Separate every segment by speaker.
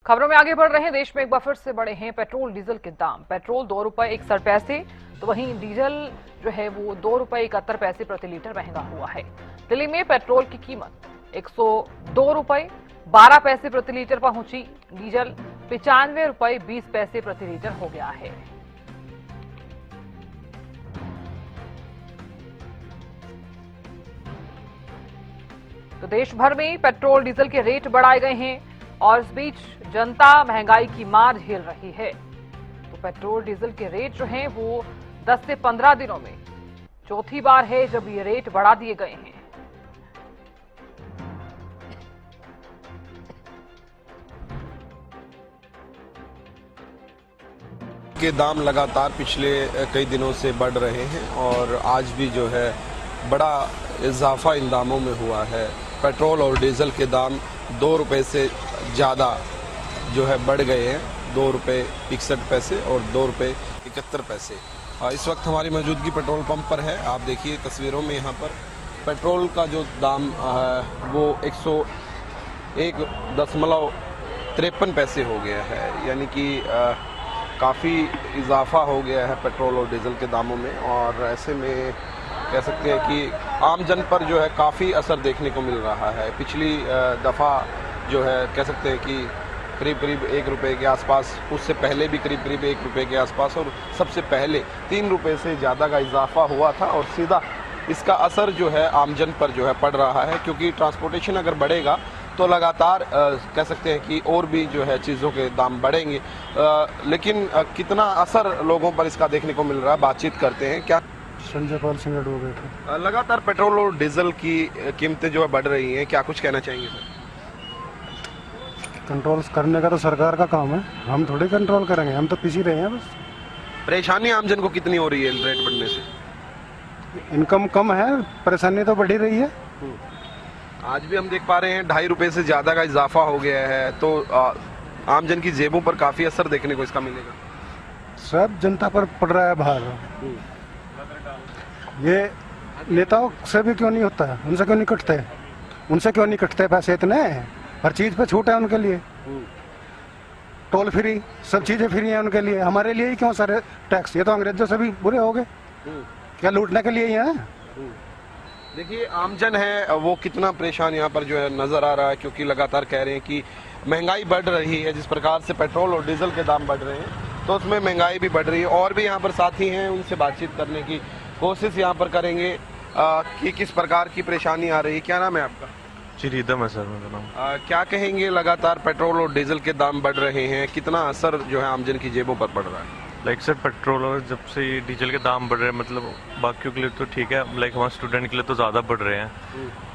Speaker 1: खबरों में आगे बढ़ रहे हैं। देश में एक बार फिर से बढ़े हैं पेट्रोल डीजल के दाम। पेट्रोल 2 रुपए 61 पैसे, तो वहीं डीजल जो है वो 2 रुपए 71 पैसे प्रति लीटर महंगा हुआ है। दिल्ली में पेट्रोल की कीमत 102 रुपए 12 पैसे प्रति लीटर पहुंची। डीजल 95 रुपए 20 पैसे प्रति लीटर हो गया है। तो देश भर में पेट्रोल डीजल के रेट बढ़ाए गए हैं और इस बीच जनता महंगाई की मार झेल रही है। तो पेट्रोल डीजल के रेट जो हैं वो 10 से 15 दिनों में चौथी बार है जब ये रेट बढ़ा दिए गए हैं।
Speaker 2: के दाम लगातार पिछले कई दिनों से बढ़ रहे हैं और आज भी जो है बड़ा इजाफा इन दामों में हुआ है। पेट्रोल और डीजल के दाम 2 रुपए से ज़्यादा जो है बढ़ गए हैं। 2 रुपए 61 पैसे और 2 रुपए 71 पैसे। इस वक्त हमारी मौजूदगी पेट्रोल पंप पर है। आप देखिए तस्वीरों में यहाँ पर पेट्रोल का जो दाम है वो 101.53 पैसे हो गया है, यानी कि काफ़ी इजाफा हो गया है पेट्रोल और डीजल के दामों में। और ऐसे में कह सकते हैं कि आम जन पर जो है काफ़ी असर देखने को मिल रहा है। पिछली दफ़ा जो है कह सकते हैं कि करीब 1 रुपए के आसपास, उससे पहले भी करीब 1 रुपए के आसपास, और सबसे पहले 3 रुपए से ज़्यादा का इजाफा हुआ था। और सीधा इसका असर जो है आमजन पर जो है पड़ रहा है, क्योंकि ट्रांसपोर्टेशन अगर बढ़ेगा तो लगातार कह सकते हैं कि और भी जो है चीज़ों के दाम बढ़ेंगे। लेकिन कितना असर लोगों पर इसका देखने को मिल रहा है, बातचीत करते हैं। क्या
Speaker 3: संजय पाल सिंह एडवोकेट।
Speaker 2: लगातार पेट्रोल और डीजल की कीमतें जो है बढ़ रही हैं, क्या कुछ कहना चाहेंगे सर?
Speaker 3: कंट्रोल करने का तो सरकार का काम है, हम थोड़ी कंट्रोल करेंगे, हम तो पीछे रहे हैं बस।
Speaker 2: परेशानी आमजन को कितनी हो रही है रेट बढ़ने से?
Speaker 3: इनकम कम है, परेशानी तो बढ़ी रही है।
Speaker 2: आज भी हम देख पा रहे हैं 2.5 रुपए से ज़्यादा का इजाफा हो गया है, तो आमजन की जेबों पर काफ़ी असर देखने को इसका मिलेगा।
Speaker 3: सब जनता पर पड़ रहा है भार। ये नेताओं से भी क्यों नहीं होता है, उनसे क्यों नहीं कटते, उनसे क्यों नहीं कटते पैसे इतने? हर चीज पे छूट है उनके लिए, टोल फ्री, सब चीजें फ्री हैं उनके लिए। हमारे लिए ही क्यों सारे टैक्स? ये तो अंग्रेजों से भी बुरे हो गए, क्या लूटने के लिए ही हैं?
Speaker 2: देखिए आमजन है वो कितना परेशान यहाँ पर जो है नजर आ रहा है, क्योंकि लगातार कह रहे हैं कि महंगाई बढ़ रही है। जिस प्रकार से पेट्रोल और डीजल के दाम बढ़ रहे हैं तो उसमें महंगाई भी बढ़ रही है। और भी यहाँ पर साथी हैं, उनसे बातचीत करने की कोशिश यहाँ पर करेंगे कि किस प्रकार की परेशानी आ रही है। क्या नाम है आपका?
Speaker 4: जी रिदम है सर मेरा नाम।
Speaker 2: क्या कहेंगे, लगातार पेट्रोल और डीजल के दाम बढ़ रहे हैं, कितना असर जो है आमजन की जेबों पर पड़ रहा है?
Speaker 4: लाइक सर पेट्रोल और जब से ये डीजल के दाम बढ़ रहे हैं, मतलब बाकियों के लिए तो ठीक है, लाइक हमारे स्टूडेंट के लिए तो ज़्यादा बढ़ रहे हैं।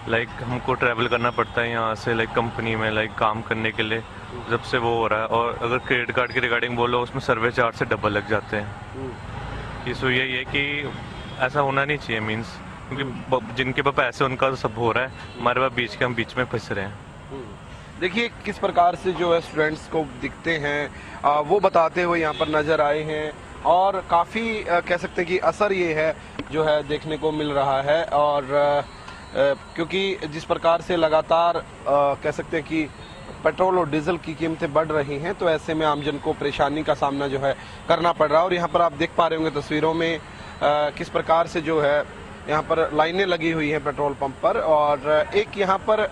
Speaker 4: लाइक हमको ट्रैवल करना पड़ता है यहाँ से लाइक कंपनी में लाइक काम करने के लिए, जब से वो हो रहा है। और अगर क्रेडिट कार्ड की रिगार्डिंग बोलो, उसमें सर्विस चार्ज से डबल लग जाते हैं। इस यही है कि ऐसा होना नहीं चाहिए, मीन्स क्योंकि जिनके पास पैसे उनका तो सब हो रहा है, हमारे पास बीच के हम बीच में फंस रहे हैं।
Speaker 2: देखिए किस प्रकार से जो है स्टूडेंट्स को दिखते हैं वो बताते हुए यहाँ पर नजर आए हैं। और काफ़ी कह सकते हैं कि असर ये है जो है देखने को मिल रहा है। और क्योंकि जिस प्रकार से लगातार कह सकते हैं कि पेट्रोल और डीजल की कीमतें बढ़ रही हैं, तो ऐसे में आमजन को परेशानी का सामना जो है करना पड़ रहा है। और यहाँ पर आप देख पा रहे होंगे तस्वीरों में किस प्रकार से जो है यहाँ पर लाइनें लगी हुई हैं पेट्रोल पंप पर। और एक यहाँ पर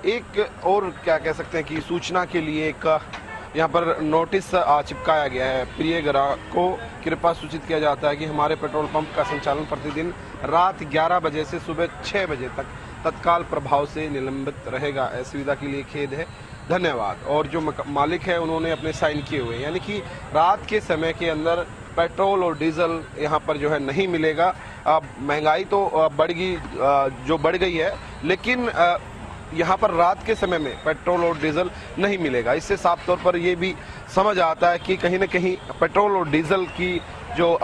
Speaker 2: एक और क्या कह सकते हैं कि सूचना के लिए एक यहाँ पर नोटिस चिपकाया गया है। प्रिय ग्राहक को कृपया सूचित किया जाता है कि हमारे पेट्रोल पंप का संचालन प्रतिदिन रात 11 बजे से सुबह 6 बजे तक तत्काल प्रभाव से निलंबित रहेगा। असुविधा के लिए खेद है, धन्यवाद। और जो मालिक है उन्होंने अपने साइन किए हुए हैं, यानी कि रात के समय के अंदर पेट्रोल और डीजल यहाँ पर जो है नहीं मिलेगा। महंगाई तो बढ़ गई है, लेकिन यहाँ पर रात के समय में पेट्रोल और डीजल नहीं मिलेगा। इससे साफ तौर पर ये भी समझ आता है कि कहीं न कहीं पेट्रोल और डीजल की जो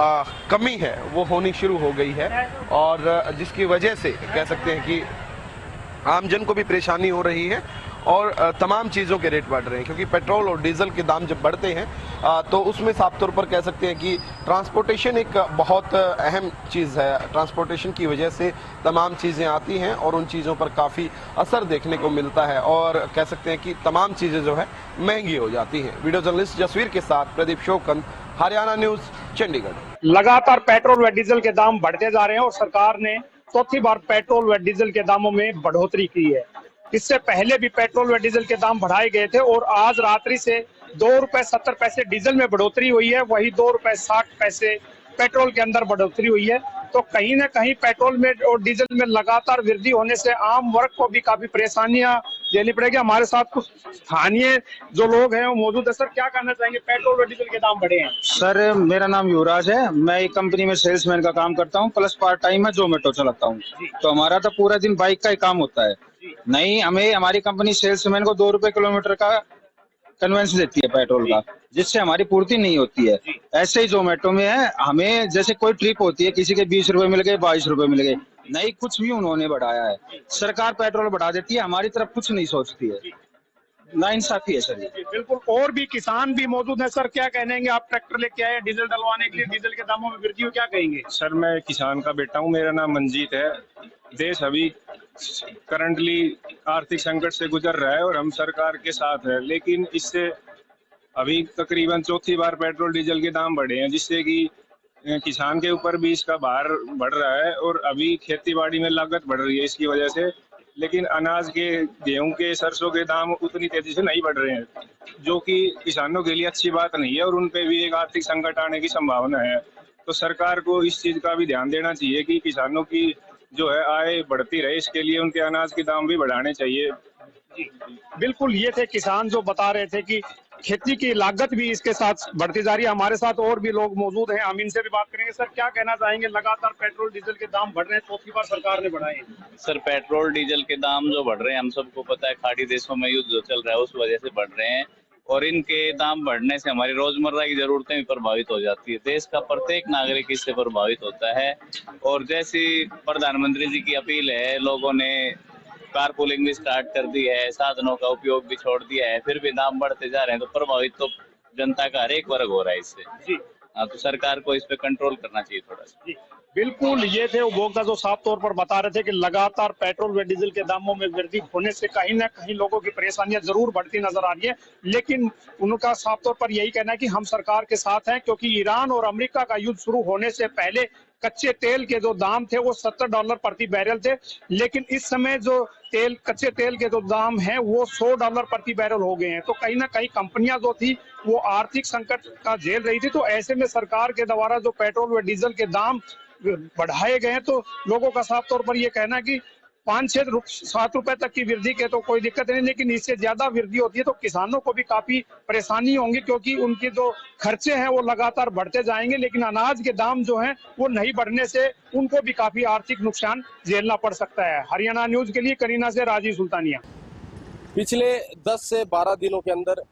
Speaker 2: कमी है वो होनी शुरू हो गई है। और जिसकी वजह से कह सकते हैं कि आमजन को भी परेशानी हो रही है। और तमाम चीज़ों के रेट बढ़ रहे हैं, क्योंकि पेट्रोल और डीजल के दाम जब बढ़ते हैं तो उसमें साफ तौर पर कह सकते हैं कि ट्रांसपोर्टेशन एक बहुत अहम चीज़ है। ट्रांसपोर्टेशन की वजह से तमाम चीज़ें आती हैं और उन चीज़ों पर काफ़ी असर देखने को मिलता है और कह सकते हैं कि तमाम चीज़ें जो है महंगी हो जाती हैं। वीडियो जर्नलिस्ट जसवीर के साथ प्रदीप शोकंद, हरियाणा न्यूज़, चंडीगढ़।
Speaker 5: लगातार पेट्रोल व डीजल के दाम बढ़ते जा रहे हैं और सरकार ने चौथी बार पेट्रोल व डीजल के दामों में बढ़ोतरी की है। इससे पहले भी पेट्रोल व डीजल के दाम बढ़ाए गए थे और आज रात्रि से ₹2.70 डीजल में बढ़ोतरी हुई है, वही ₹2.60 पेट्रोल के अंदर बढ़ोतरी हुई है। तो कहीं ना कहीं पेट्रोल में और डीजल में लगातार वृद्धि होने से आम वर्ग को भी काफी परेशानियां झेलनी पड़ेगी। हमारे साथ कुछ स्थानीय जो लोग हैं वो मौजूद है। सर, क्या कहना चाहेंगे, पेट्रोल और डीजल के दाम बढ़े हैं?
Speaker 6: सर, मेरा नाम युवराज है। मैं एक कंपनी में सेल्समैन का काम करता हूँ, प्लस पार्ट टाइम में जोमेटो चलाता हूँ। तो हमारा तो पूरा दिन बाइक का ही काम होता है। नहीं, हमें हमारी कंपनी सेल्समैन को ₹2 किलोमीटर का कन्वेंस देती है पेट्रोल का, जिससे हमारी पूर्ति नहीं होती है। ऐसे ही जोमेटो में है, हमें जैसे कोई ट्रिप होती है, किसी के ₹20 मिल गए, ₹22 मिल गए, नहीं कुछ भी उन्होंने बढ़ाया है। सरकार पेट्रोल बढ़ा देती है, हमारी तरफ कुछ नहीं सोचती है। नाइंसाफी है सर ये।
Speaker 5: बिल्कुल। और भी किसान भी मौजूद है। सर, क्या कहेंगे, आप ट्रैक्टर लेके आए डीजल डलवाने के लिए, डीजल के दामों में वृद्धि हो, क्या कहेंगे?
Speaker 7: सर, मैं किसान का बेटा हूँ, मेरा नाम मंजीत है। देश अभी करंटली आर्थिक संकट से गुजर रहा है और हम सरकार के साथ है, लेकिन इससे अभी तकरीबन चौथी बार पेट्रोल डीजल के दाम बढ़े हैं, जिससे कि किसान के ऊपर भी इसका भार बढ़ रहा है और अभी खेती बाड़ी में लागत बढ़ रही है इसकी वजह से। लेकिन अनाज के, गेहूं के, सरसों के दाम उतनी तेजी से नहीं बढ़ रहे हैं, जो कि किसानों के लिए अच्छी बात नहीं है और उन पे भी एक आर्थिक संकट आने की संभावना है। तो सरकार को इस चीज का भी ध्यान देना चाहिए कि किसानों की जो है आय बढ़ती रहे, इसके लिए उनके अनाज के दाम भी बढ़ाने चाहिए।
Speaker 5: बिल्कुल, ये थे किसान जो बता रहे थे कि खेती की लागत भी इसके साथ बढ़ती जा रही है। हमारे साथ और भी लोग मौजूद हैं, हम इनसे भी बात करेंगे। सर, क्या कहना चाहेंगे, लगातार पेट्रोल डीजल के दाम बढ़ रहे हैं, चौथी बार सरकार ने बढ़ाए हैं?
Speaker 8: सर, पेट्रोल डीजल के दाम जो बढ़ रहे हैं, हम सबको पता है, खाड़ी देशों में युद्ध जो चल रहा है उस वजह से बढ़ रहे हैं और इनके दाम बढ़ने से हमारी रोजमर्रा की जरूरतें भी प्रभावित हो जाती है। देश का प्रत्येक नागरिक इससे प्रभावित होता है और जैसी प्रधानमंत्री जी की अपील है, लोगों ने कारपूलिंग भी स्टार्ट कर दी है, साधनों का उपयोग भी छोड़ दिया है, फिर भी दाम बढ़ते जा रहे हैं, तो प्रभावित तो जनता का हर एक वर्ग हो रहा है इससे।
Speaker 5: जी
Speaker 8: हाँ, तो सरकार को इस पे कंट्रोल करना चाहिए थोड़ा सा।
Speaker 5: जी बिल्कुल, ये थे उपभोक्ता जो साफ तौर पर बता रहे थे कि लगातार पेट्रोल व डीजल के दामों में वृद्धि होने से कहीं ना कहीं लोगों की परेशानियां जरूर बढ़ती नजर आ रही है, लेकिन उनका साफ तौर पर यही कहना है कि हम सरकार के साथ हैं, क्योंकि ईरान और अमेरिका का युद्ध शुरू होने से पहले कच्चे तेल के जो दाम थे वो $70 प्रति बैरल थे, लेकिन इस समय जो कच्चे तेल के जो दाम हैं वो $100 प्रति बैरल हो गए हैं। तो कहीं ना कहीं कंपनियां जो थी वो आर्थिक संकट का झेल रही थी। तो ऐसे में सरकार के द्वारा जो पेट्रोल व डीजल के दाम बढ़ाए गए हैं, तो लोगों का साफ तौर पर यह कहना है कि 5-7 रुपए तक की वृद्धि के तो कोई दिक्कत नहीं, लेकिन इससे ज्यादा वृद्धि होती है तो किसानों को भी काफी परेशानी होंगी, क्योंकि उनके जो खर्चे हैं वो लगातार बढ़ते जाएंगे। लेकिन अनाज के दाम जो हैं वो नहीं बढ़ने से उनको भी काफी आर्थिक नुकसान झेलना पड़ सकता है। हरियाणा न्यूज के लिए करीना से राजीव सुल्तानिया।
Speaker 9: पिछले 10 से 12 दिनों के अंदर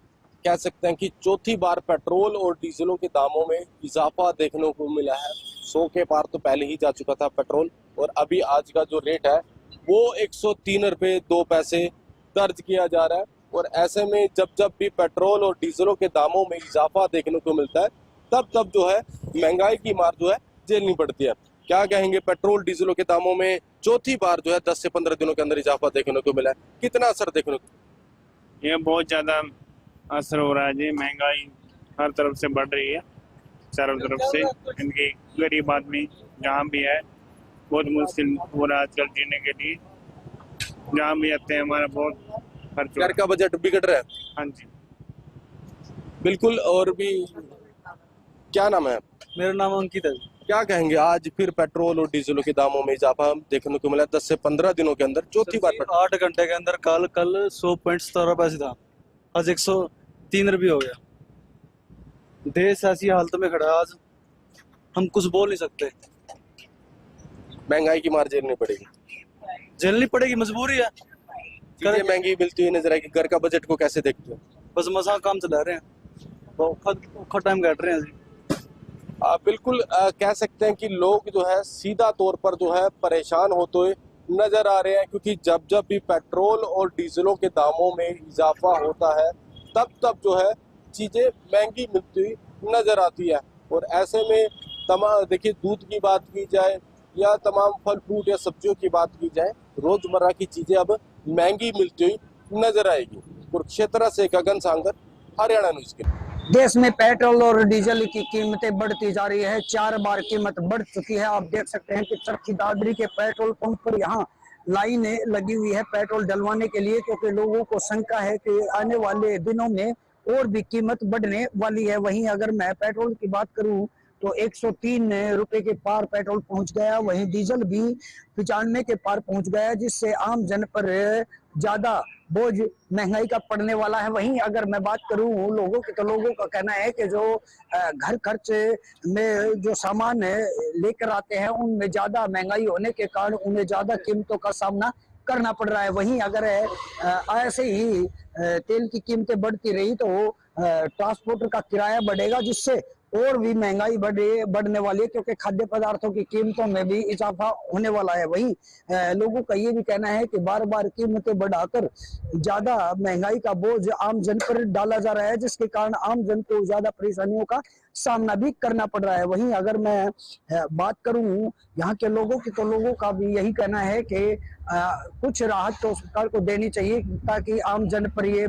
Speaker 9: कह सकते हैं कि चौथी बार पेट्रोल और डीजलों के दामों में इजाफा देखने को मिला है। 100 के पार तो पहले ही जा चुका था पेट्रोल, और अभी आज का जो रेट है वो ₹103.02 दर्ज किया जा रहा है। और ऐसे में जब भी पेट्रोल और डीजलों के दामों में इजाफा देखने को मिलता है, तब जो है महंगाई की मार जो है झेलनी पड़ती है। क्या कहेंगे, पेट्रोल डीजलों के दामों में चौथी बार जो है 10 से 15 दिनों के अंदर इजाफा देखने को मिला है, कितना असर देखने को?
Speaker 7: ये बहुत ज्यादा असर हो रहा है जी। महंगाई हर तरफ से बढ़ रही है, चारों तरफ से। इनकी गरीब आदमी जहाँ भी है बहुत मुश्किल हो रहा है आजकल जीने के लिए। जहाँ भी आते हैं हमारा बहुत खर्च।
Speaker 9: घर का बजट बिगड़ रहा है।
Speaker 7: हाँ जी
Speaker 9: बिल्कुल। और भी, क्या नाम है?
Speaker 10: मेरा नाम अंकित है।
Speaker 9: क्या कहेंगे, आज फिर पेट्रोल और डीजलों के दामों में इजाफा देखने को मिला 10 से 15 दिनों के अंदर, चौथी बार।
Speaker 10: 8 घंटे के अंदर कल 100.17 था, आज 103 रुपये हो गया। देश ऐसी हालत में खड़ा है, आज हम कुछ बोल नहीं सकते।
Speaker 9: महंगाई की मार झेलनी पड़ेगी,
Speaker 10: मजबूरी है।
Speaker 9: चीजें महंगी मिलती हुई नजर आएगी। घर का बजट को कैसे देखते हो?
Speaker 10: बस मसा काम चला रहे हैं, औखा टाइम काट रहे हैं।
Speaker 9: बिल्कुल, कह सकते हैं कि लोग जो है सीधा तौर पर जो है परेशान होते हुए नजर आ रहे हैं, क्योंकि जब जब भी पेट्रोल और डीजलों के दामों में इजाफा होता है तब तब जो है चीजें महंगी मिलती हुई नजर आती है। और ऐसे में तमाम, देखिए, दूध की बात की जाए या तमाम फल फ्रूट या सब्जियों की बात की जाए, रोजमर्रा की चीजें अब महंगी मिलती हुई नजर आएगी। कुरुक्षेत्र से गगन सांगर, हरियाणा न्यूज के लिए।
Speaker 11: देश में पेट्रोल और डीजल की कीमतें बढ़ती जा रही है। 4 बार कीमत बढ़ चुकी है। आप देख सकते हैं कि चरखी दादरी के पेट्रोल पंप पर यहाँ लाइनें लगी हुई है पेट्रोल डलवाने के लिए, क्योंकि लोगों को शंका है कि आने वाले दिनों में और भी कीमत बढ़ने वाली है। वहीं अगर मैं पेट्रोल की बात करूं तो 103 रुपए के पार पेट्रोल पहुंच गया। वहीं डीजल भी 95 के पार पहुंच गया, जिससे आम जन पर ज्यादा बोझ महंगाई का पड़ने वाला है। वहीं अगर मैं बात करूं लोगों की, तो लोगों का कहना है कि जो घर खर्च में जो सामान लेकर आते हैं उनमें ज्यादा महंगाई होने के कारण उन्हें ज्यादा कीमतों का सामना करना पड़ रहा है। वहीं अगर ऐसे ही तेल की कीमतें बढ़ती रही तो ट्रांसपोर्टर का किराया बढ़ेगा, जिससे और भी महंगाई बढ़ने वाली है, क्योंकि खाद्य पदार्थों की कीमतों में भी इजाफा होने वाला है। वहीं लोगों का ये भी कहना है कि बार बार कीमतें बढ़ाकर ज्यादा महंगाई का बोझ आम जन पर डाला जा रहा है, जिसके कारण आम जन को ज्यादा परेशानियों का सामना भी करना पड़ रहा है। वहीं अगर मैं बात करूं यहाँ के लोगों की, तो लोगों का भी यही कहना है कि कुछ राहत तो सरकार को देनी चाहिए, ताकि आम जन पर ये